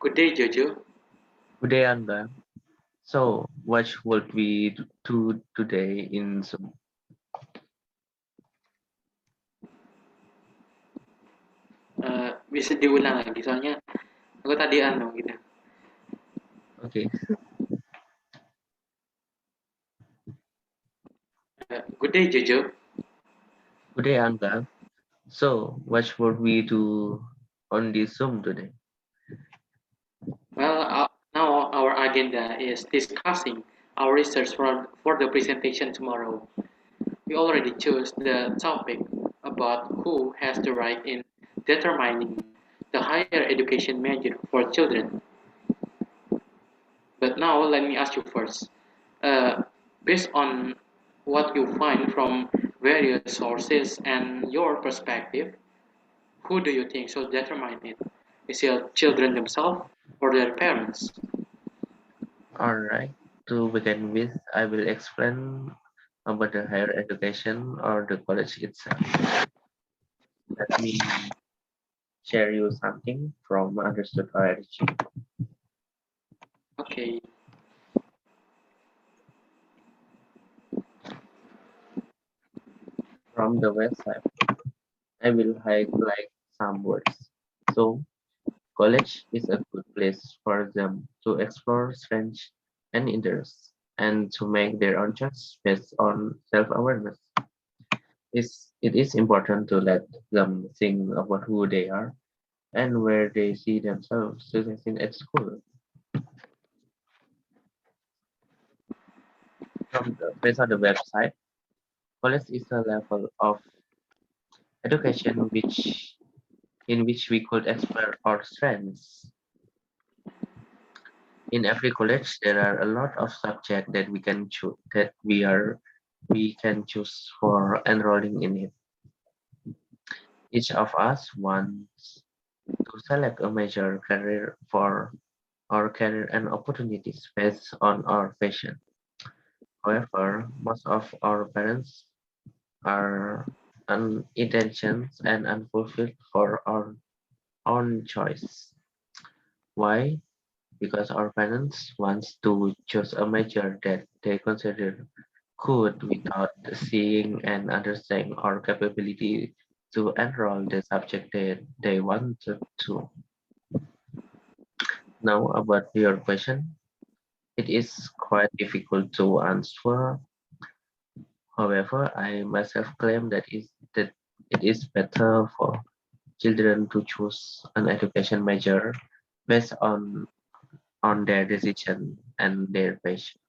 Good day, Jojo. Good day, Angga. So, what would we do today in Zoom? Bisa diulang lagi, soalnya aku tadi gitu. Okay, Good day, Jojo. good day, Angga. So, what would we do on this Zoom today? Well, now our agenda is discussing our research for the presentation tomorrow. We already chose the topic about who has the right in determining the higher education major for children. But now let me ask you first. Uh, Based on what you find from various sources and your perspective, who do you think should determine it? Is it children themselves or their parents? All right. To begin with, I will explain about the higher education or the college itself. Let me share you something from understood org. Okay. From the website, I will highlight some words. So, college is a good place for them to explore strengths and interests and to make their own choice based on self-awareness. It is important to let them think about who they are and where they see themselves succeeding at school. Based on the website, college is a level of education in which we could explore our strengths. In every college, there are a lot of subjects that we can choose we can choose for enrolling in it. Each of us wants to select a major career for our career and opportunities based on our passion. However, most of our parents are unintentions and unfulfilled for our own choice. Why? Because our parents want to choose a major that they consider good without seeing and understanding our capability to enroll the subject that they wanted to. Now about your question, it is quite difficult to answer. However, I myself claim that it is better for children to choose an education major based on their decision and their passion.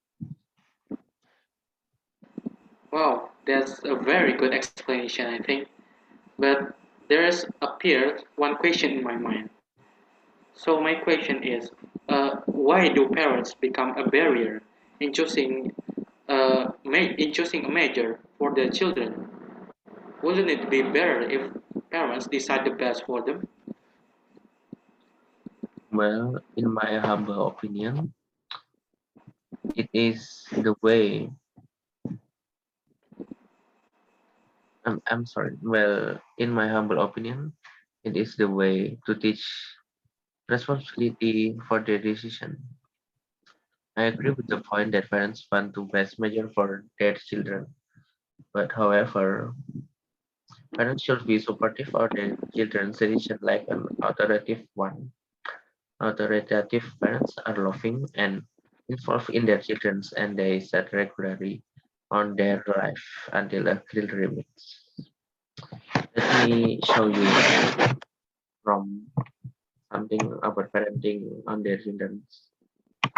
Wow, that's a very good explanation, I think. But there's appeared one question in my mind. So my question is, why do parents become a barrier in choosing a major for their children? Wouldn't it be better if parents decide the best for them? Well, in my humble opinion, it is the way. I'm sorry. Well, in my humble opinion, it is the way to teach responsibility for their decision. I agree with the point that parents want to best measure for their children, but however, parents should be supportive of their children's decision like an authoritative one. Authoritative parents are loving and involved in their children's and they set regularly on their life until a clear remains. Let me show you from something about parenting on their children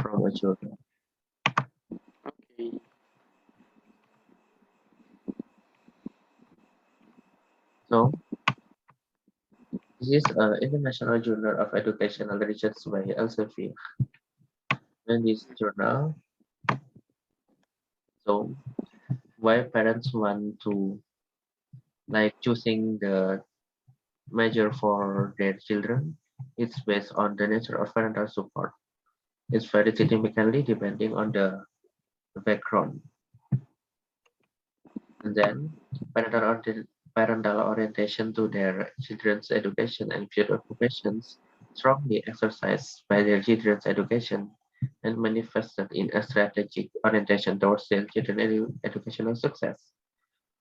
from a children. Okay. So this is an International Journal of Educational Research by Elsevier. In this journal, so why parents want to like choosing the major for their children, it's based on the nature of parental support. It's very significantly depending on the background. And then parental orientation to their children's education and future occupations strongly exercised by their children's education and manifested in a strategic orientation towards their children's educational success,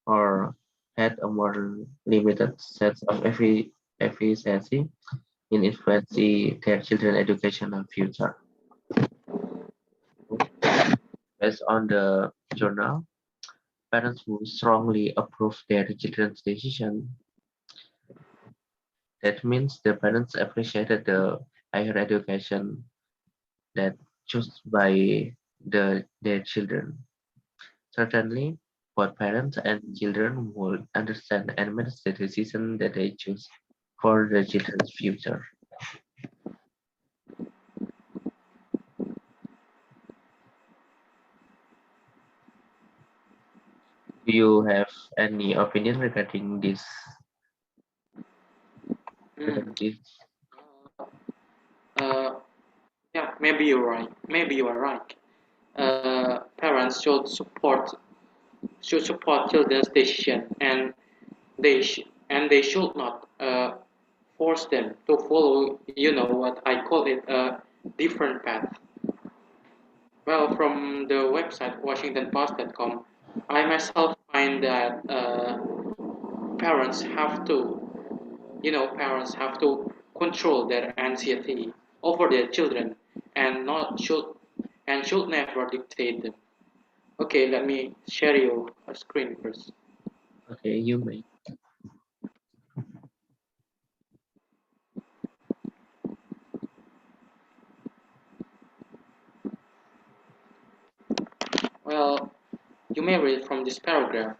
or had a more limited sense of efficiency in influencing their children's educational future. Based on the journal, parents who strongly approve their children's decision, that means the parents appreciated the higher education that choose by their children. Certainly, both parents and children would understand and manage the decision that they choose for their children's future. Do you have any opinion Mm. regarding this? Uh, yeah, maybe you're right. Maybe you are right. Parents should support children's decision, and they should not force them to follow. You know what I call it, a different path. Well, from the website WashingtonPost.com, I myself find that parents have to, parents have to control their anxiety over their children, and not should and should never dictate them. Okay, let me share you a screen first. Okay, you may. Well, you may read from this paragraph.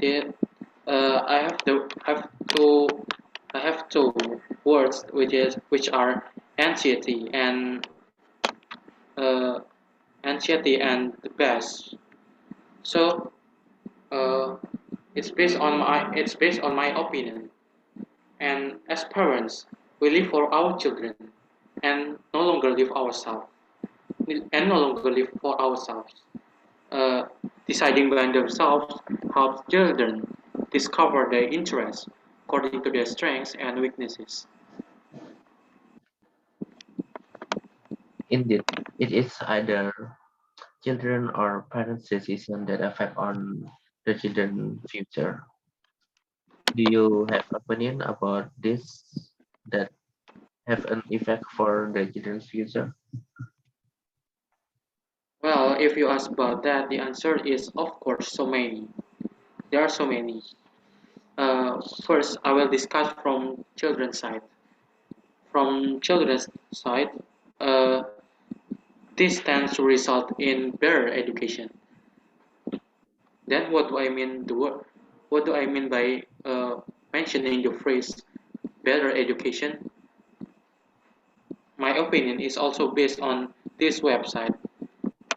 The, to I have two words which are anxiety and uh, the best. So uh, it's based on my opinion. And as parents, we live for our children and no longer live ourselves and no longer live for ourselves. Uh, Deciding by themselves helps children discover their interests according to their strengths and weaknesses. Indeed, it is either children or parents' decision that affect on the children's future. Do you have opinion about this that have an effect for the children's future? Well, if you ask about that, the answer is of course so many. There are so many. First, I will discuss from children's side. From children's side, uh, this tends to result in better education. Then, what do I mean? What do I mean by mentioning the phrase better education? My opinion is also based on this website,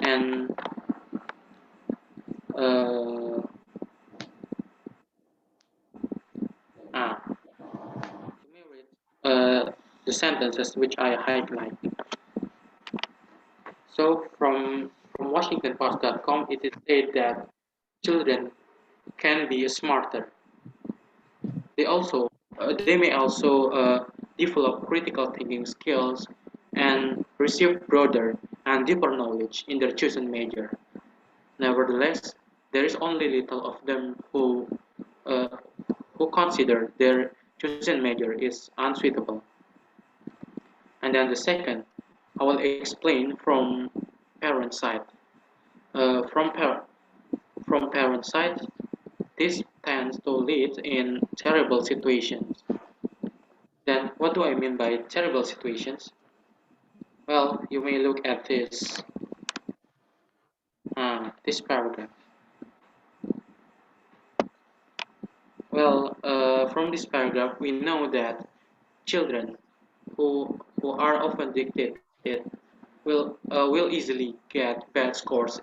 and uh, you may read the sentences which I highlight. So, from WashingtonPost.com, it is said that children can be smarter. They may also develop critical thinking skills and receive broader and deeper knowledge in their chosen major. Nevertheless, there is only little of them uh, who consider their chosen major is unsuitable. And then the second, I will explain from parent side. Uh, from par- from parent side, this tends to lead in terrible situations. Then, what do I mean by terrible situations? Well, you may look at this paragraph. Well, from this paragraph, we know that children who are often dictated will easily get bad scores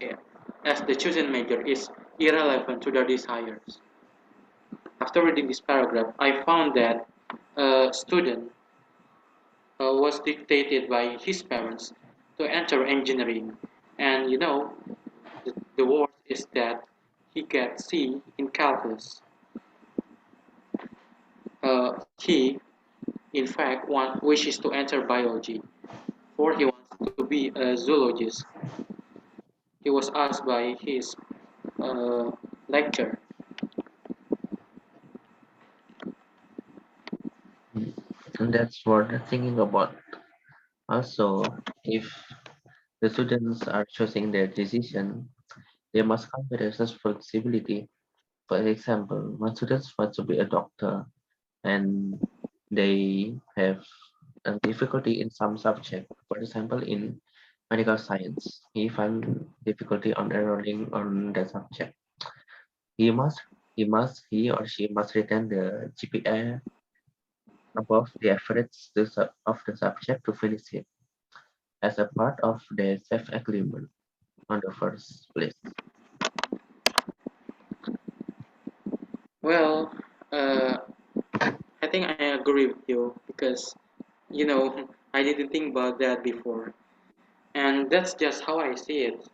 as the chosen major is irrelevant to their desires. After reading this paragraph, I found that a student was dictated by his parents to enter engineering, and the worst is that he gets C in calculus. He, in fact, wishes to enter biology, for he wants to be a zoologist. He was asked by his uh, lecturer. Mm. And that's worth thinking about. Also, if the students are choosing their decision, they must come with responsibility. For example, when students want to be a doctor and they have a difficulty in some subject, for example, in medical science, he find difficulty on enrolling on the subject. He must, he or she must retain the GPA above the average of the subject to finish it as a part of the self-agreement on the first place. Well, uh, I think I agree with you because, I didn't think about that before. And that's just how I see it.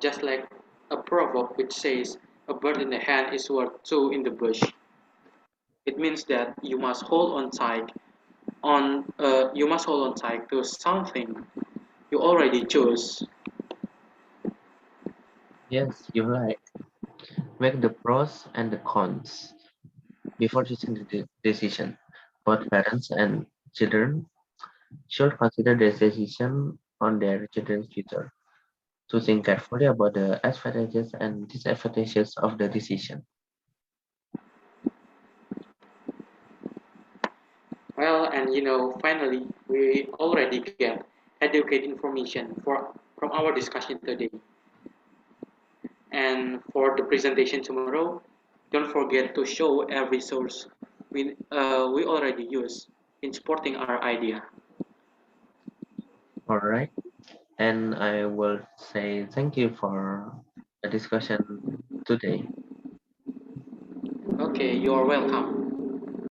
Just like a proverb which says, a bird in the hand is worth two in the bush. It means that you must hold on tight to something you already chose. Yes, you're right. Make the pros and the cons before choosing the decision. Both parents and children should consider the decision on their children's future, to think carefully about the advantages and disadvantages of the decision. Well, and finally, we already get adequate information from our discussion today. And for the presentation tomorrow, don't forget to show every source we already use in supporting our idea. All right. And I will say thank you for the discussion today. Okay, you are welcome.